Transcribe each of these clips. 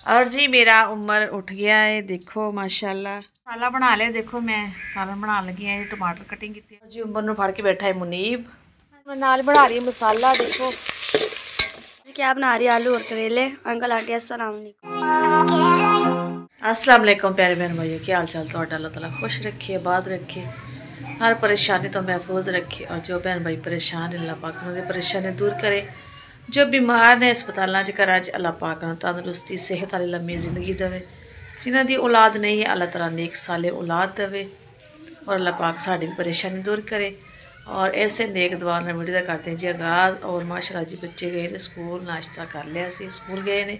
और जी मेरा उमर उठ गया है, देखो माशाल्लाह मसाला बना लिया। देखो मैं सालन बना लगी है, टमाटर कटिंग की जी। उमर ने फड़ के बैठा है मुनीब, मैं नाल बना रही है मसाला। देखो क्या बना रही है? आलू और करेले। अंकल आंटी अस्सलाम वालेकुम प्यारे बहन भाइयों, क्या हाल चाल? तो अल्लाह ताला खुश रखे, आबाद रखे, हर परेशानी तो महफूज रखे। और जो बहन भाई परेशान अल्लाह पाक उन्होंने परेशानी दूर करे। जो बीमार ने अस्पतालों घर अल्लाह पाक तंदुरुस्ती सेहत वाली लम्मी जिंदगी देवे। जिन्हों की औलाद नहीं है अल्लाह ताला नेक साले औलाद देवे। और अल्लाह पाक साड़ी भी परेशानी दूर करे। और ऐसे नेक दुआ ने वीडियो का करते हैं जी आगाज़। और माशाल्लाह जी बच्चे गए ने स्कूल, नाश्ता कर लिया सी, स्कूल गए ने।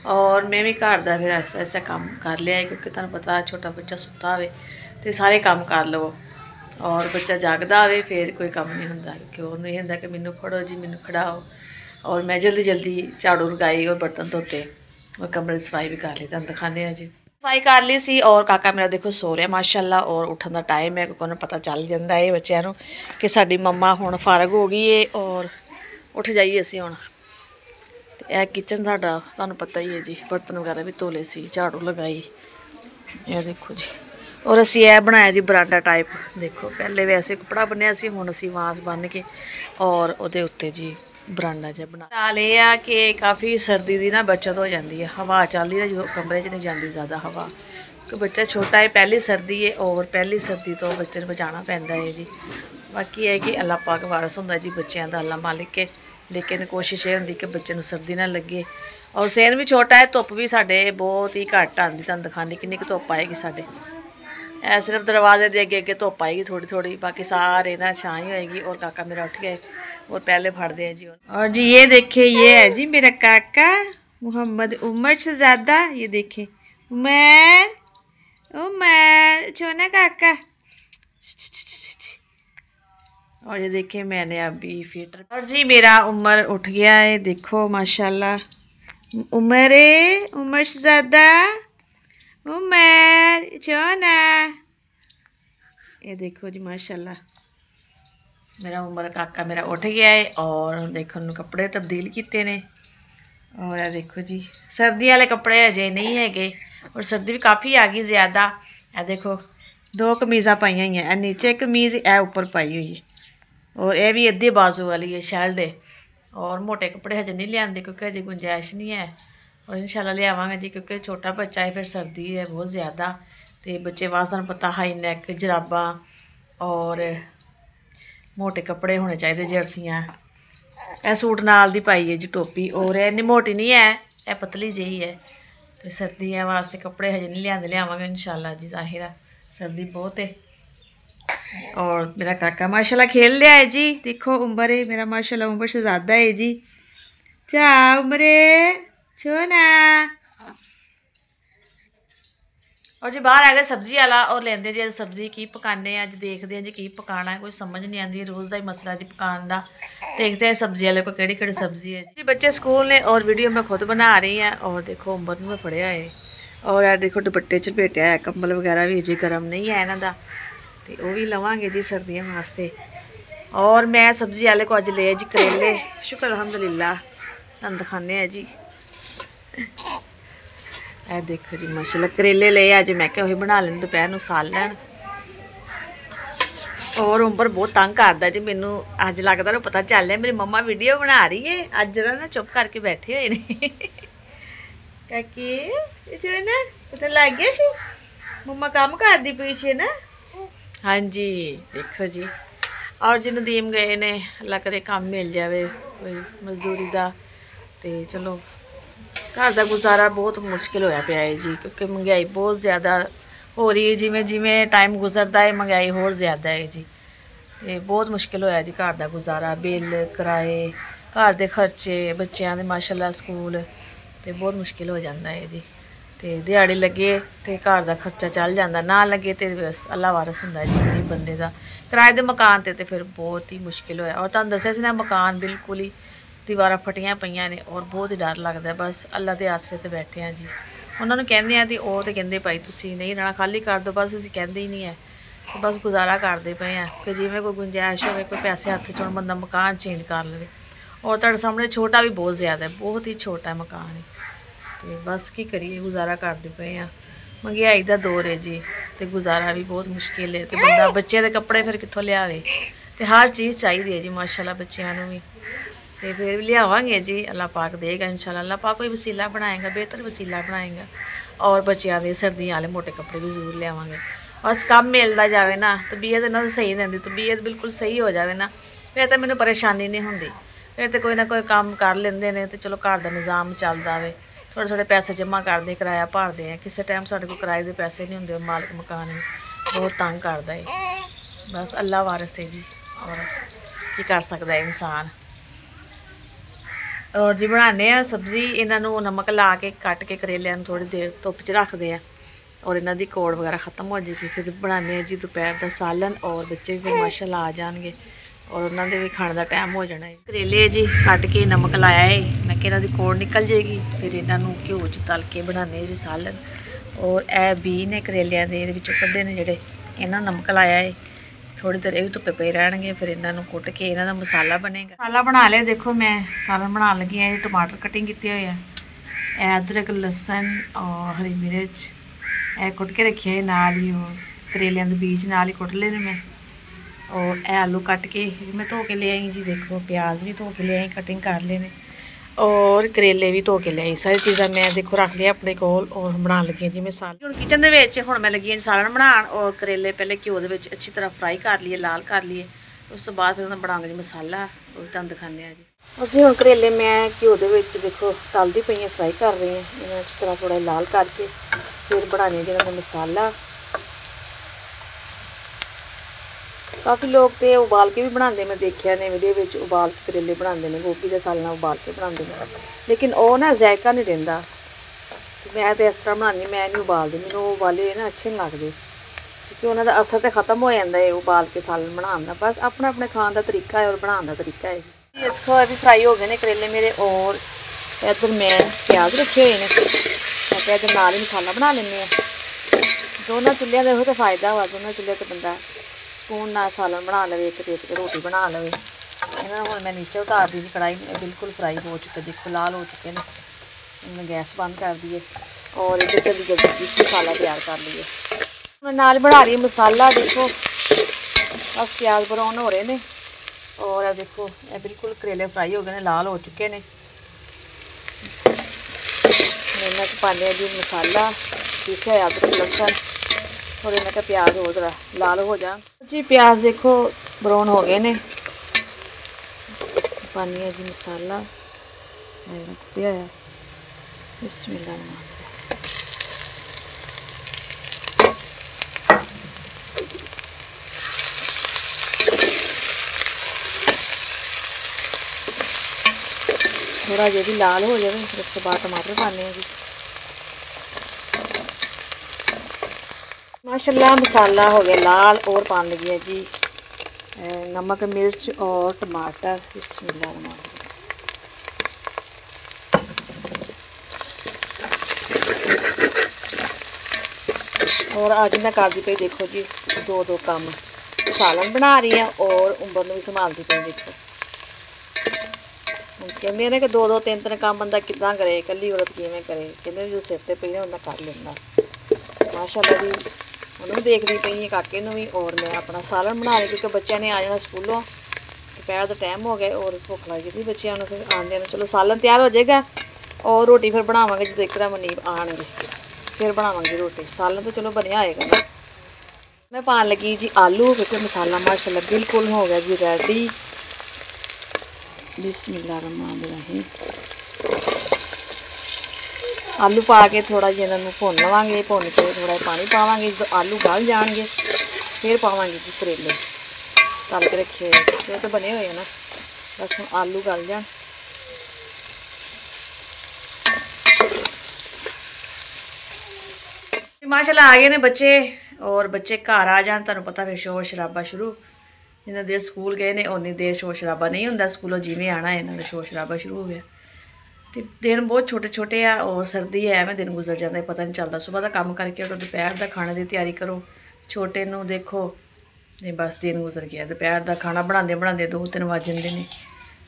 और मैं भी घर का फिर ऐसा ऐसा काम कर लिया है, क्योंकि तुहानू पता छोटा बच्चा सुता हो तो सारे काम कर लवो। और बच्चा जागदा हो फिर कोई काम नहीं होंदा, क्योंकि उन्होंने ये होंदा कि मैनू फड़ो जी, मैनू खड़ाओ। और मैं जल्दी जल्दी झाड़ू लगाई और बर्तन धोते और कमरे की सफाई भी कर ली। तुहानू दिखाने जी सफाई कर ली सी। और काका मेरा देखो सो रहा माशाल्लाह। और उठन का टाइम है, क्योंकि उन्हें पता चल जाता है बच्चों को कि साडी मम्मा हुण फारग हो गई है और उठ जाइए असीं हुण। यह किचन साडा तुहानू पता ही है जी, बर्तन वगैरह भी धोले सी, झाड़ू लगाई। यह देखो जी। और असी यह बनाया जी बरांडा टाइप। देखो पहले वैसे कपड़ा बनिया सी, हुण असी वास बन के और उहदे उत्ते जी बरांडा जहा बना। नाल यह आ कि काफ़ी सर्दी की ना बचत हो जाती है, हवा चल रही है जो कमरे च नहीं जाती ज़्यादा हवा, क्योंकि बच्चा छोटा है, पहली सर्दी है और पहली सर्दी तो बच्चे को बचाना पैंदा है जी। बाकी है कि अल्लाह पाक वारस होंदा जी बच्चों का, अल्लाह मालिक के। लेकिन कोशिश ये होंदी कि बच्चे को सर्दी ना लगे। और सेन भी छोटा है, धुप्प भी साढ़े बहुत ही घट आती, तुहानू दिखाने किन्नी क धुप्प आएगी साढ़े। ऐ सिर्फ दरवाजे के अगे अगे धुप्प आएगी थोड़ी थोड़ी, बाकी सारे ना छां ही होएगी। और काका मेरा उठ गया और पहले फड़ते हैं जी। और जी ये देखे, ये है जी मेरा काका मोहम्मद उमर शहजादा। ये देखे उमर, उमर छोना काका। और ये देखे मैंने अभी फिल्टर। और जी मेरा उमर उठ गया है, देखो माशाल्लाह। उमर उमर शहजादा, उमर छोना। ये देखो जी माशाल्लाह मेरा उमर काका मेरा उठ गया है। और देखो उन्होंने कपड़े तब्दील किए ने। और यह देखो जी सर्दी वाले कपड़े अजे नहीं है, और सर्दी भी काफ़ी आ गई ज़्यादा। यह देखो दो कमीज़ा पाई हुई हैं, नीचे कमीज़ ए ऊपर पाई हुई है। और यह भी अद्धे बाजू वाली है, शर्ट है। और मोटे कपड़े हजे नहीं लियाते क्योंकि हजे गुंजाइश नहीं है। और इंशाल्लाह लियावांगे जी, क्योंकि छोटा बच्चा है, फिर सर्दी है बहुत ज़्यादा। तो बच्चे वास्ते तुहानू पता हाई नैक जराबा और मोटे कपड़े होने चाहिए, जर्सियाँ। यह सूट नाल दी पाई है जी टोपी। और यह इन्नी मोटी नहीं है, यह पतली जी है। तो सर्दियों वास्ते कपड़े हजे नहीं लियावांगे इंशाल्लाह जी, ज़ाहिर सर्दी बहुत है। और मेरा काका माशाल्लाह खेल लिया है जी। देखो उमर है मेरा माशाल्लाह, उमर शहजादा है जी। चा उमरे छोना। और जी बाहर आ गए सब्जी वाला और लेंदे जी सब्जी की पकाने। अज देखते हैं जी की पकाना है, कोई समझ नहीं आती, रोज़ का ही मसला जी पकाने का। देखते हैं सब्जी वाले को केड़ी सब्जी है जी। बच्चे स्कूल ने और वीडियो मैं खुद बना रही हैं। और देखो उमर में फड़िया है। और यार देखो दुपट्टे च लपेटिया है, कंबल वगैरह भी जी गर्म नहीं है इन्हों का, तो वह भी लवांगे जी सर्दियों वास्ते। और मैं सब्जी वाले को अज ले जी करेले, शुक्र अलहमदुलिल्लाह। तुहानू दिखाने जी ए देखो जी माशाल्लाह करेले ले अज, मैं क्या वही बना लें दोपहर में सालन। और उमर बहुत तंग करता जी मैनू, अज लगता ना पता चल रहा मेरी मम्मा वीडियो बना रही है। अज जरा ना चुप करके बैठे हुए ने काकी जो ना पता लग गया सी मम्मा काम करती पई सी ना। हाँ जी देखो जी। और जी नदीम गए ने, अल्लाह करे काम मिल जाए कोई मजदूरी का, तो चलो घर का गुजारा बहुत मुश्किल होया पिया है जी, क्योंकि महंगाई बहुत ज़्यादा हो रही है। जिमें जिमें टाइम गुजरता है महंगाई होर ज़्यादा है जी। तो बहुत मुश्किल होया जी घर का गुजारा, बिल किराए, घर के खर्चे, बच्चों के माशाल्लाह स्कूल, तो बहुत मुश्किल हो जाता है जी। तो दिहाड़ी लगे तो घर का खर्चा चल जाता, ना लगे तो बस अल्लाह वारस होंदा जी गरीब बंदे का। किराए के मकान ते फिर बहुत ही मुश्किल होया। और तुहानू दस्सिया सी ना मकान बिल्कुल ही दीवारां फटियां पईयां ने, और बहुत ही डर लगता है। बस अल्लाह के आसरे ते बैठे हैं जी। उन्होंने कहने हैं तो वो तो कहते भाई तुसीं नहीं रहना, खाली कर दो, बस असीं कहते ही नहीं है, तो बस गुजारा करते पे हैं कि जिमें कोई गुंजाइश हो, कोई पैसे हत्थ च बंदा मकान चेंज कर ले। और तुहाडे सामने छोटा भी बहुत ज़्यादा है, बहुत ही छोटा है मकान है। ਤੇ ਬਸ ਕੀ ਕਰੀਏ, ਗੁਜ਼ਾਰਾ ਕਰਦੇ ਪਏ ਆ। ਮਹਿੰਗਾਈ ਦਾ ਦੌਰ ਹੈ ਜੀ, ਤੇ ਗੁਜ਼ਾਰਾ ਵੀ ਬਹੁਤ ਮੁਸ਼ਕਿਲ ਹੈ, ਤੇ ਬੰਦਾ ਬੱਚਿਆਂ ਦੇ ਕੱਪੜੇ ਫਿਰ ਕਿੱਥੋਂ ਲਿਆਵੇ, ਤੇ ਹਰ ਚੀਜ਼ ਚਾਹੀਦੀ ਹੈ ਜੀ ਮਾਸ਼ਾਅੱਲਾ ਬੱਚਿਆਂ ਨੂੰ ਵੀ। ਤੇ ਫਿਰ ਵੀ ਲਿਆਵਾਂਗੇ ਜੀ, ਅੱਲਾਹ ਪਾਕ ਦੇਗਾ इंशाल्लाह। ਅੱਲਾਹ ਪਾਕ ਕੋਈ ਵਸੀਲਾ ਬਣਾਏਗਾ, ਬਿਹਤਰ ਵਸੀਲਾ ਬਣਾਏਗਾ, ਔਰ ਬੱਚਿਆਂ ਦੇ ਸਰਦੀਆਂ ਵਾਲੇ ਮੋਟੇ ਕੱਪੜੇ ਵੀ ਜ਼ਰੂਰ ਲਿਆਵਾਂਗੇ। ਬਸ ਕੰਮ ਮਿਲਦਾ ਜਾਵੇ ਨਾ, ਤਬੀਅਤ ਇਹਨਾਂ ਦੀ ਸਹੀ ਰਹਿੰਦੀ, ਤਬੀਅਤ ਬਿਲਕੁਲ ਸਹੀ ਹੋ ਜਾਵੇ ਨਾ, ਫਿਰ ਤਾਂ ਮੈਨੂੰ ਪਰੇਸ਼ਾਨੀ ਨਹੀਂ ਹੁੰਦੀ। ਫਿਰ ਤਾਂ ਕੋਈ ਨਾ ਕੋਈ ਕੰਮ ਕਰ ਲੈਂਦੇ ਨੇ, ਤੇ ਚਲੋ ਘਰ ਦਾ ਨਿਜ਼ਾਮ ਚੱਲਦਾ ਵੇ। ਥੋੜ੍ਹੇ ਥੋੜ੍ਹੇ ਪੈਸੇ ਜਮ੍ਹਾਂ ਕਰਦੇ, ਕਿਰਾਇਆ ਭਰਦੇ ਆ। ਕਿਸੇ ਟਾਈਮ ਸਾਡੇ ਕੋਲ ਕਿਰਾਏ ਦੇ ਪੈਸੇ ਨਹੀਂ ਹੁੰਦੇ, ਮਾਲਕ ਮਕਾਨ ਵੀ ਬਹੁਤ ਤੰਗ ਕਰਦਾ ਏ। ਬਸ ਅੱਲਾਹ ਵਾਰਿਸ ਹੈ ਜੀ, ਔਰ ਕੀ ਕਰ ਸਕਦਾ ਹੈ ਇਨਸਾਨ। ਔਰ ਜੀ ਬਣਾਉਂਦੇ ਆ ਸਬਜ਼ੀ, ਇਹਨਾਂ ਨੂੰ ਨਮਕ ਲਾ ਕੇ ਕੱਟ ਕੇ ਕਰੇਲਿਆਂ ਨੂੰ ਥੋੜ੍ਹੀ ਦੇਰ ਧੁੱਪ 'ਚ ਰੱਖਦੇ ਆ, ਔਰ ਇਹਨਾਂ ਦੀ ਕੋੜ ਵਗੈਰਾ ਖ਼ਤਮ ਹੋ ਜਾਏਗੀ। ਫਿਰ ਬਣਾਉਂਦੇ ਆ ਜੀ ਦੁਪਹਿਰ ਦਾ ਸਾਲਨ, ਔਰ ਬੱਚੇ ਵੀ ਫਿਰ ਮਾਸ਼ਾਅੱਲਾ ਆ ਜਾਣਗੇ, ਔਰ ਉਹਨਾਂ ਦੇ ਵੀ ਖਾਣ ਦਾ ਟਾਈਮ ਹੋ ਜਾਣਾ ਹੈ। ਕਰੇਲੇ ਜੀ ਕੱਟ ਕੇ ਨਮਕ ਲਾਇਆ ਏ, ਮੈਂ ਕਿਹਾ ਇਹਨਾਂ ਦੀ ਕੋੜ ਨਿਕਲ ਜਾਏਗੀ, ਫਿਰ ਇਹਨਾਂ ਨੂੰ ਘਿਓ 'ਚ ਤਲ ਕੇ ਬਣਾਉਂਦੇ ਜੀ ਸਾਲਨ। ਔਰ ਇਹ ਬੀ ਨੇ ਕਰੇਲਿਆਂ ਦੇ, ਇਹਦੇ ਵਿੱਚੋਂ ਕੱਢੇ ਨੇ ਜਿਹੜੇ, ਇਹਨਾਂ ਨੂੰ ਨਮਕ ਲਾਇਆ ਏ। ਥੋੜ੍ਹੀ ਦੇਰ ਇਹ ਵੀ ਧੁੱਪੇ ਪਏ ਰਹਿਣਗੇ, ਫਿਰ ਇਹਨਾਂ ਨੂੰ ਕੁੱਟ ਕੇ ਇਹਨਾਂ ਦਾ ਮਸਾਲਾ ਬਣੇਗਾ। ਮਸਾਲਾ ਬਣਾ ਲਿਆ, ਦੇਖੋ ਮੈਂ ਸਾਲਨ ਬਣਾਉਣ ਲੱਗੀ ਹਾਂ। ਇਹ ਟਮਾਟਰ ਕਟਿੰਗ ਕੀਤੇ ਹੋਏ ਆ, ਇਹ ਅਦਰਕ ਲਸਣ ਔਰ ਹਰੀ ਮਿਰਚ ਇਹ ਕੁੱਟ ਕੇ ਰੱਖਿਆ ਹੈ, ਨਾਲ ਹੀ ਉਹ ਕਰੇਲਿਆਂ ਦੇ ਬੀਜ ਨਾਲ ਹੀ ਕੁੱਟ ਲਏ ਨੇ ਮੈਂ। ਔਰ ਇਹ ਆਲੂ ਕੱਟ ਕੇ ਮੈਂ ਧੋ ਕੇ ਲਿਆਈ ਜੀ, ਦੇਖੋ ਪਿਆਜ਼ ਵੀ ਧੋ ਕੇ ਲਿਆਈ, ਕਟਿੰਗ ਕਰ ਲਏ ਨੇ, ਔਰ ਕਰੇਲੇ ਵੀ ਧੋ ਕੇ ਲਿਆਈ। ਸਾਰੀ ਚੀਜ਼ਾਂ ਮੈਂ ਦੇਖੋ ਰੱਖ ਲਿਆ ਆਪਣੇ ਕੋਲ, ਔਰ ਬਣਾਉਣ ਲੱਗੀ ਹਾਂ ਜੀ ਮੈਂ ਸਾਲਨ। ਹੁਣ ਕਿਚਨ ਦੇ ਵਿੱਚ ਹੁਣ ਮੈਂ ਲੱਗੀ ਹਾਂ ਸਾਲਨ ਬਣਾਉਣ, ਔਰ ਕਰੇਲੇ ਪਹਿਲੇ ਘਿਓ ਦੇ ਵਿੱਚ ਅੱਛੀ ਤਰ੍ਹਾਂ ਫਰਾਈ ਕਰ ਲਈਏ, ਲਾਲ ਕਰ ਲਈਏ। ਉਸ ਤੋਂ ਬਾਅਦ ਫਿਰ ਉਹਨਾਂ ਬਣਾਵਾਂਗੇ ਜੀ ਮਸਾਲਾ, ਉਹ ਵੀ ਤੁਹਾਨੂੰ ਦਿਖਾਉਂਦੇ ਹਾਂ ਜੀ। ਔਰ ਜੀ ਹੁਣ ਕਰੇਲੇ ਮੈਂ ਘਿਓ ਦੇ ਵਿੱਚ ਦੇਖੋ ਤਲਦੀ ਪਈ ਹਾਂ, ਫਰਾਈ ਕਰ ਰਹੀ ਹਾਂ ਇਹਨਾਂ ਅੱਛੀ ਤਰ੍ਹਾਂ, ਥੋੜ੍ਹਾ ਲਾਲ ਕਰਕੇ ਫਿਰ ਬਣਾਉਣੀ ਜਿਹੜਾ ਦਾ ਮਸਾਲਾ। ਕਾਫੀ ਲੋਕ ਤੇ ਉਬਾਲ ਕੇ ਵੀ ਬਣਾਉਂਦੇ, ਮੈਂ ਦੇਖਿਆ ਨੇ ਵੀਡੀਓ ਵਿੱਚ, ਉਬਾਲ ਕੇ ਕਰੇਲੇ ਬਣਾਉਂਦੇ ਨੇ, ਗੋਭੀ ਦੇ ਸਾਲਨ ਨਾਲ ਉਬਾਲ ਕੇ ਬਣਾਉਂਦੇ ਨੇ, ਲੇਕਿਨ ਉਹ ਨਾ ਜ਼ਾਇਕਾ ਨਹੀਂ ਦਿੰਦਾ। ਮੈਂ ਤਾਂ ਇਸ ਤਰ੍ਹਾਂ ਬਣਾਉਂਦੀ, ਮੈਂ ਨਹੀਂ ਉਬਾਲਦੀ, ਮੈਨੂੰ ਉਬਾਲੇ ਨਾ ਅੱਛੇ ਨਹੀਂ ਲੱਗਦੇ, ਕਿਉਂਕਿ ਉਹਨਾਂ ਦਾ ਅਸਰ ਤਾਂ ਖਤਮ ਹੋ ਜਾਂਦਾ ਹੈ ਉਬਾਲ ਕੇ ਸਾਲਨ ਬਣਾਉਣ ਦਾ। ਬਸ ਆਪਣਾ ਆਪਣੇ ਖਾਣ ਦਾ ਤਰੀਕਾ ਹੈ, ਔਰ ਬਣਾਉਣ ਦਾ ਤਰੀਕਾ ਹੈ। ਦੇਖੋ ਇਹ ਵੀ ਫਰਾਈ ਹੋ ਗਏ ਨੇ ਕਰੇਲੇ ਮੇਰੇ, ਔਰ ਇੱਧਰ ਮੈਂ ਪਿਆਜ਼ ਰੱਖੇ ਹੋਏ ਨੇ, ਮੈਂ ਕਿਹਾ ਇਹਦੇ ਨਾਲ ਹੀ ਮਸਾਲਾ ਬਣਾ ਲੈਂਦੇ ਹਾਂ। ਦੋਨਾਂ ਚੁੱਲ੍ਹਿਆਂ ਦਾ ਇਹੋ ਤਾਂ ਫਾਇਦਾ ਵਾ, ਦੋਨਾਂ ਚੁੱਲ੍ਹੇ 'ਤੇ ਬੰਦਾ ਸਕੂਨ ਨਾਲ ਸਾਲਨ ਬਣਾ ਲਵੇ, ਇੱਕ ਦੇ ਕੇ ਰੋਟੀ ਬਣਾ ਲਵੇ। ਇਹਨਾਂ ਨੂੰ ਹੁਣ ਮੈਂ ਨੀਚੇ ਉਤਾਰ ਦੀ ਜੀ, ਕੜਾਹੀ ਬਿਲਕੁਲ ਫਰਾਈ ਹੋ ਚੁੱਕੇ, ਦੇਖੋ ਲਾਲ ਹੋ ਚੁੱਕੇ ਨੇ। ਮੈਂ ਗੈਸ ਬੰਦ ਕਰ ਦਈਏ, ਔਰ ਇੱਧਰ ਜਲਦੀ ਜਲਦੀ ਮਸਾਲਾ ਤਿਆਰ ਕਰ ਲਈਏ। ਮੈਂ ਨਾਲ ਬਣਾ ਰਹੀ ਮਸਾਲਾ, ਦੇਖੋ ਬਸ ਪਿਆਜ਼ ਬਰਾਉਨ ਹੋ ਰਹੇ ਨੇ, ਔਰ ਇਹ ਦੇਖੋ ਇਹ ਬਿਲਕੁਲ ਕਰੇਲੇ ਫਰਾਈ ਹੋ ਗਏ ਨੇ, ਲਾਲ ਹੋ ਚੁੱਕੇ ਨੇ। ਇਹਨਾਂ 'ਚ ਪਾਉਂਦੇ ਜੀ ਮਸਾਲਾ, ਪੀਸਿਆ ਹੋਇਆ ਅਦਰਕ ਲਸਣ, ਥੋੜੇ ਮੈਂ ਕਿਹਾ ਪਿਆਜ਼ ਹੋ ਜਰਾ ਲਾਲ ਹੋ ਜਾਣ ਜੀ। ਪਿਆਜ਼ ਦੇਖੋ ਬਰਾਉਨ ਹੋ ਗਏ ਨੇ, ਪਾਉਂਦੀ ਹਾਂ ਜੀ ਮਸਾਲਾ ਪਿਆ ਹੋਇਆ, ਬਿਸਮਿਲ੍ਲਾਹ। थोड़ा जिहा भी लाल हो जाए, फिर उसके बाद टमाटर पाने हैं जी। माशाल्लाह मसाला हो गया लाल, और पाने लगी है जी नमक मिर्च और टमाटर। बिस्मिल्लाह। और आज मैं करती पई देखो जी दो काम, सालन बना रही है और उंबर नूं भी संभालती पई। देखो कहते ने कि दो तीन काम बंदा किदां करे, कल्ली औरत किवें करे, कहते जो सिर ते पई ना बंदा कर लेंदा। माशाअल्लाह जी उन्होंने देखती पई है काके नूं भी, और मैं अपना सालन बना रही क्योंकि बच्चों ने आ जाना स्कूलों, दोपहर का टाइम हो गया और भुख लग गई बच्चों को। फिर आंदे चलो सालन तैयार हो जाएगा और रोटी फिर बनावांगे जो एकदम मनीब आएंगे फिर बनावांगे रोटी। सालन तो चलो बनया आएगा ना। मैं पान लगी जी आलू, क्योंकि मसाला माशाअल्लाह बिल्कुल हो गया जी रेडी। बिस्मिल्लाहिर्रहमानिर्रहीम। आलू पा के थोड़ा जिहा इन्हां नूं भुन लवांगे, भुन के थोड़ा पानी पावांगे। जो आलू गल जाएंगे फिर पावांगे जी करेले तल के रखे हुए, ये तो बने हुए हैं ना, बस हम आलू गल जान। माशाल्लाह आ गए ने बच्चे, और बच्चे घर आ जान तुहानूं पता फिर शोर शराबा शुरू। जिन्ना देर स्कूल गए ने उन्नी देर शोर शराबा नहीं होंदा, स्कूलों जिवें आना इन्हां दा शोर शराबा शुरू हो गया। तो दिन बहुत छोटे छोटे आ और सर्दी है, एवं दिन गुजर जाता है पता नहीं चलता। सुबह का काम करके और दोपहर का खाने की तैयारी करो, छोटे नूं देखो नहीं बस दिन गुजर गया। दोपहर का खाना बनाते बनाते 2-3 बज जाते हैं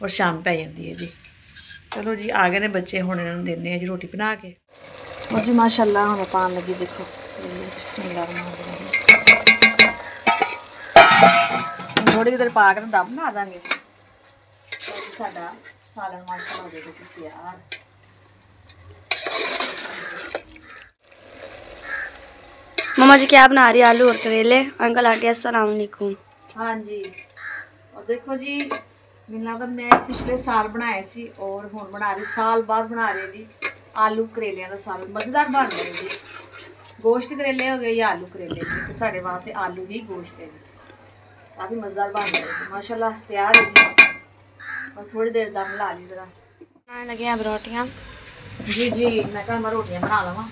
और शाम पै जाती है जी। चलो जी आ गए ने बच्चे, हुण इन्हां नूं दिंदे आ जी रोटी बना के। और जी माशाअल्लाह हुण पान लगी, देखो बिस्मिल्लाह। थोड़ी देर पा के दम बना देंगे। साडा सालन माशाअल्लाह हो जाएगा तैयार। मम्मा जी क्या बना रही है? आलू और करेले। अंकल आंटी अस्सलाम वालेकुम। हाँ जी, और देखो जी मैनूं लगदा मैं पिछले साल बनाए सी और हुण बना रही, साल बाद बना रही जी आलू करेलियां दा सालन। मज़ेदार बन रहे जी। गोश्त करेले हो गए या आलू करेले, क्योंकि साढ़े वास्ते आलू ही गोश्त है। काफ़ी मज़ेदार बन रहे हैं माशाल्लाह। तैयार है जी, बस थोड़ी देर दम ला ली जरा। बनाने लगे हैं अब रोटियाँ। जी जी मैं कहा मैं रोटियां बना लवां।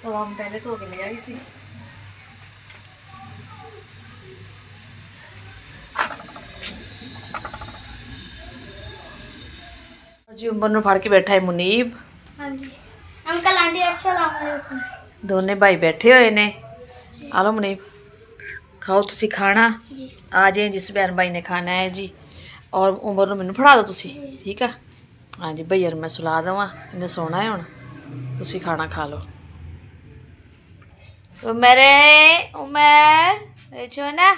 तो हम पहले धो के ले आई सी। जी उमर नूं फड़ के बैठा है मुनीब। हाँ जी अंकल आंटी अस्सलाम वालेकुम। दोने भाई बैठे हुए ने। आ लो मुनीब खाओ तुसी खाना। आ जाए जिस बहन भाई ने खाना है जी। और उमर नूं मैनूं फड़ा दो तुसी, ठीक है। हाँ जी भैया मैं सुला देवां, इन्हें सोना है हुण। तुसी खाना खा लो। उमर छो ना,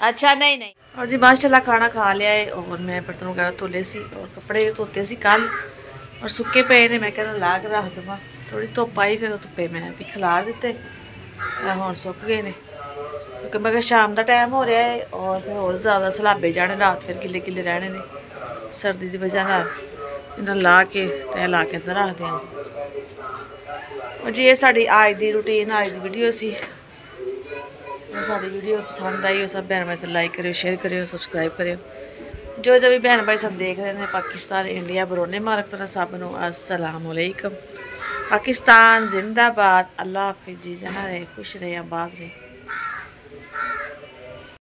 अच्छा नहीं नहीं। और जी माशाल्लाह खाना खा लिया है और मैं बर्तन वगैरह धोले सी और कपड़े धोते सी कल और सुक्के पे ने। मैं कहना ला के रख देवां, थोड़ी धुप्प आई फिर धुप्पे मैं भी खिलार दिते, हुण सुक गए ने। क्योंकि मैं शाम का टाइम हो रहा है और फिर होर ज़्यादा सलाबे जाने, रात फिर गिले गिले रहने ने सर्दी की वजह नाल। इन्हां ला के तय ला के अंदर रख दें। और जी ये साड़ी आज की रूटीन, आज की वीडियो सी। साड़ी वीडियो पसंद आई हो सब बहन भाई तो लाइक करियो, शेयर करियो, सब्सक्राइब करियो। जो जो भी बहन भाई सब देख रहे हैं पाकिस्तान इंडिया बरोने मार्क तो सब नूं अस्सलाम वालेकुम। पाकिस्तान जिंदाबाद। अल्लाह हाफिज़ जी, जना रहे खुश रहे आबाद रहे।